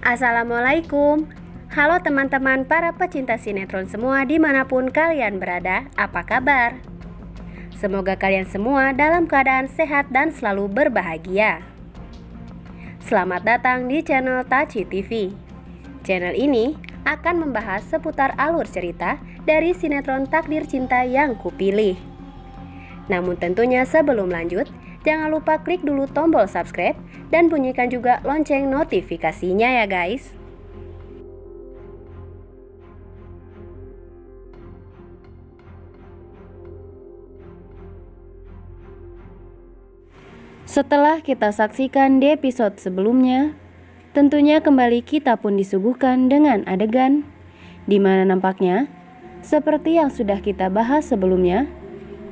Assalamualaikum. Halo teman-teman para pecinta sinetron semua dimanapun kalian berada, apa kabar? Semoga kalian semua dalam keadaan sehat dan selalu berbahagia. Selamat datang di channel Taci TV. Channel ini akan membahas seputar alur cerita dari sinetron Takdir Cinta yang Kupilih. Namun tentunya sebelum lanjut, jangan lupa klik dulu tombol subscribe dan bunyikan juga lonceng notifikasinya ya guys. Setelah kita saksikan di episode sebelumnya, tentunya kembali kita pun disuguhkan dengan adegan di mana nampaknya seperti yang sudah kita bahas sebelumnya,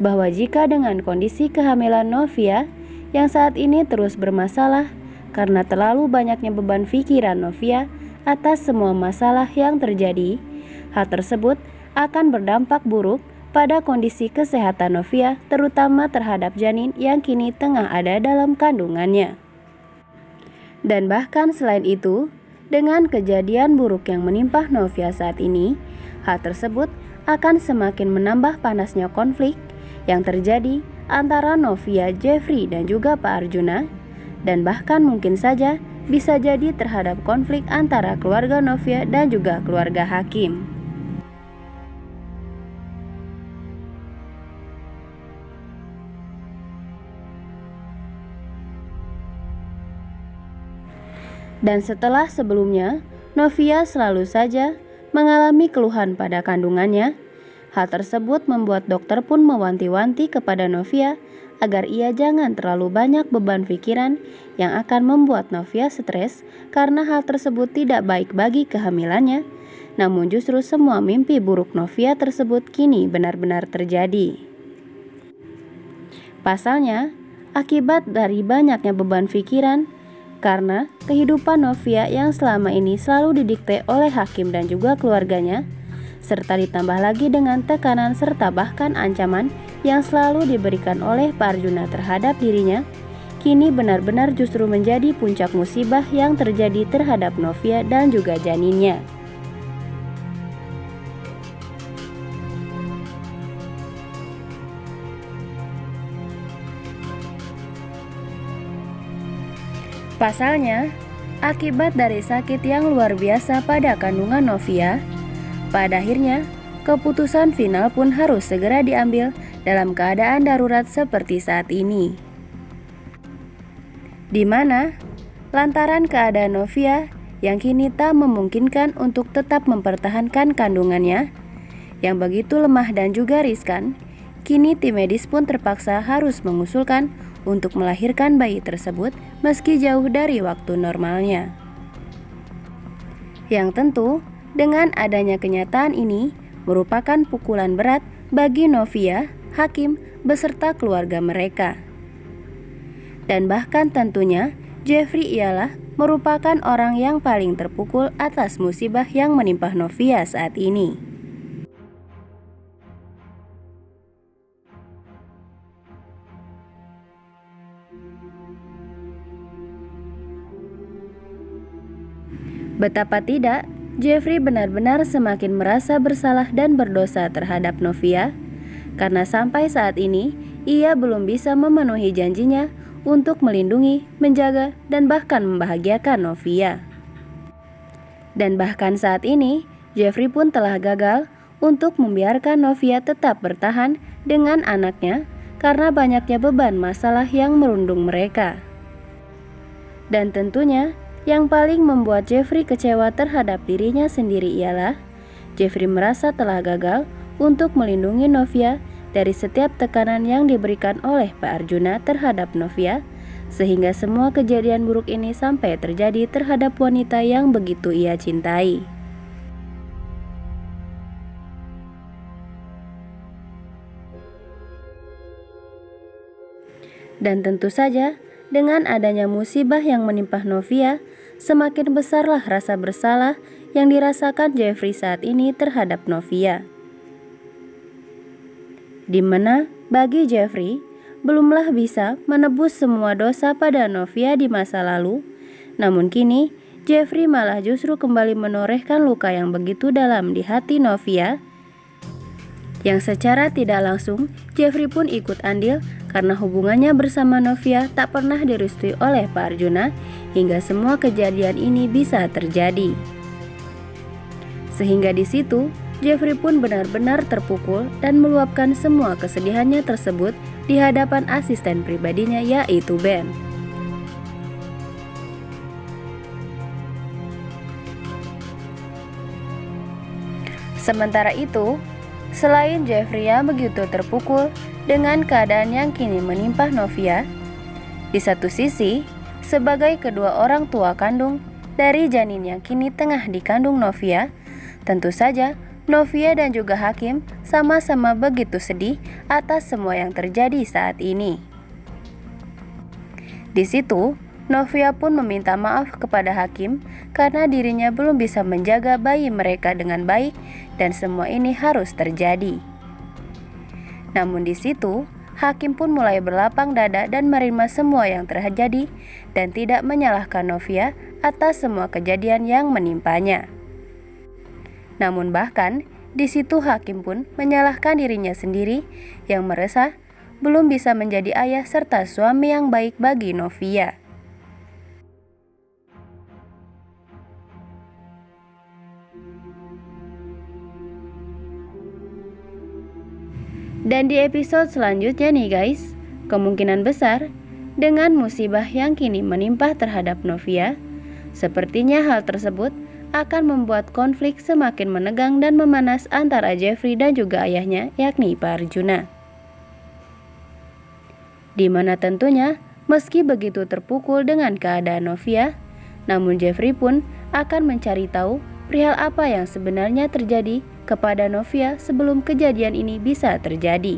bahwa jika dengan kondisi kehamilan Novia yang saat ini terus bermasalah karena terlalu banyaknya beban pikiran Novia atas semua masalah yang terjadi, hal tersebut akan berdampak buruk pada kondisi kesehatan Novia, terutama terhadap janin yang kini tengah ada dalam kandungannya. Dan bahkan selain itu, dengan kejadian buruk yang menimpa Novia saat ini, hal tersebut akan semakin menambah panasnya konflik yang terjadi antara Novia, Jeffrey, dan juga Pak Arjuna, dan bahkan mungkin saja bisa jadi terhadap konflik antara keluarga Novia dan juga keluarga Hakim. Dan setelah sebelumnya, Novia selalu saja mengalami keluhan pada kandungannya. Hal tersebut membuat dokter pun mewanti-wanti kepada Novia agar ia jangan terlalu banyak beban pikiran yang akan membuat Novia stres karena hal tersebut tidak baik bagi kehamilannya. Namun justru semua mimpi buruk Novia tersebut kini benar-benar terjadi. Pasalnya, akibat dari banyaknya beban pikiran karena kehidupan Novia yang selama ini selalu didikte oleh Hakim dan juga keluarganya, serta ditambah lagi dengan tekanan serta bahkan ancaman yang selalu diberikan oleh Pak Arjuna terhadap dirinya, kini benar-benar justru menjadi puncak musibah yang terjadi terhadap Novia dan juga janinnya. Pasalnya, akibat dari sakit yang luar biasa pada kandungan Novia, pada akhirnya, keputusan final pun harus segera diambil dalam keadaan darurat seperti saat ini. Di mana, lantaran keadaan Novia yang kini tak memungkinkan untuk tetap mempertahankan kandungannya, yang begitu lemah dan juga riskan, kini tim medis pun terpaksa harus mengusulkan untuk melahirkan bayi tersebut meski jauh dari waktu normalnya. Yang tentu, dengan adanya kenyataan ini merupakan pukulan berat bagi Novia, Hakim, beserta keluarga mereka. Dan bahkan tentunya Jeffrey ialah merupakan orang yang paling terpukul atas musibah yang menimpa Novia saat ini. Betapa tidak, Jeffrey benar-benar semakin merasa bersalah dan berdosa terhadap Novia, karena sampai saat ini ia belum bisa memenuhi janjinya untuk melindungi, menjaga, dan bahkan membahagiakan Novia. Dan bahkan saat ini, Jeffrey pun telah gagal untuk membiarkan Novia tetap bertahan dengan anaknya karena banyaknya beban masalah yang merundung mereka. Dan tentunya, yang paling membuat Jeffrey kecewa terhadap dirinya sendiri ialah Jeffrey merasa telah gagal untuk melindungi Novia dari setiap tekanan yang diberikan oleh Pak Arjuna terhadap Novia, sehingga semua kejadian buruk ini sampai terjadi terhadap wanita yang begitu ia cintai. Dan tentu saja, dengan adanya musibah yang menimpa Novia, semakin besarlah rasa bersalah yang dirasakan Jeffrey saat ini terhadap Novia. Di mana bagi Jeffrey, belumlah bisa menebus semua dosa pada Novia di masa lalu, namun kini Jeffrey malah justru kembali menorehkan luka yang begitu dalam di hati Novia, yang secara tidak langsung Jeffrey pun ikut andil karena hubungannya bersama Novia tak pernah direstui oleh Pak Arjuna hingga semua kejadian ini bisa terjadi. Sehingga di situ Jeffrey pun benar-benar terpukul dan meluapkan semua kesedihannya tersebut di hadapan asisten pribadinya yaitu Ben. Sementara itu, selain Jeffrey yang begitu terpukul dengan keadaan yang kini menimpa Novia, di satu sisi, sebagai kedua orang tua kandung dari janin yang kini tengah dikandung Novia, tentu saja Novia dan juga Hakim sama-sama begitu sedih atas semua yang terjadi saat ini. Di situ, Novia pun meminta maaf kepada Hakim karena dirinya belum bisa menjaga bayi mereka dengan baik dan semua ini harus terjadi. Namun di situ, Hakim pun mulai berlapang dada dan menerima semua yang terjadi dan tidak menyalahkan Novia atas semua kejadian yang menimpanya. Namun bahkan di situ Hakim pun menyalahkan dirinya sendiri yang merasa belum bisa menjadi ayah serta suami yang baik bagi Novia. Dan di episode selanjutnya nih guys, kemungkinan besar dengan musibah yang kini menimpa terhadap Novia, sepertinya hal tersebut akan membuat konflik semakin menegang dan memanas antara Jeffrey dan juga ayahnya yakni Pak Arjuna. Di mana tentunya meski begitu terpukul dengan keadaan Novia, namun Jeffrey pun akan mencari tahu perihal apa yang sebenarnya terjadi kepada Novia sebelum kejadian ini bisa terjadi.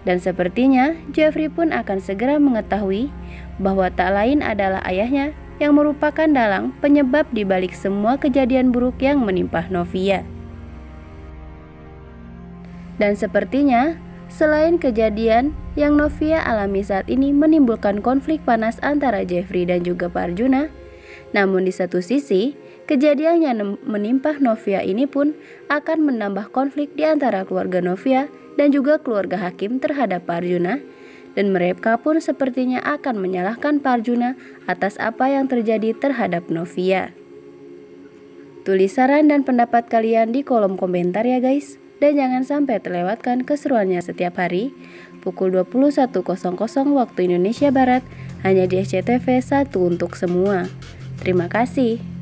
Dan sepertinya Jeffrey pun akan segera mengetahui bahwa tak lain adalah ayahnya yang merupakan dalang penyebab dibalik semua kejadian buruk yang menimpa Novia. Dan sepertinya selain kejadian yang Novia alami saat ini menimbulkan konflik panas antara Jeffrey dan juga Pak Arjuna, namun di satu sisi kejadian yang menimpa Novia ini pun akan menambah konflik di antara keluarga Novia dan juga keluarga Hakim terhadap Pak Arjuna, dan mereka pun sepertinya akan menyalahkan Pak Arjuna atas apa yang terjadi terhadap Novia. Tulis saran dan pendapat kalian di kolom komentar ya guys, dan jangan sampai terlewatkan keseruannya setiap hari pukul 21.00 waktu Indonesia Barat hanya di SCTV 1 untuk semua. Terima kasih.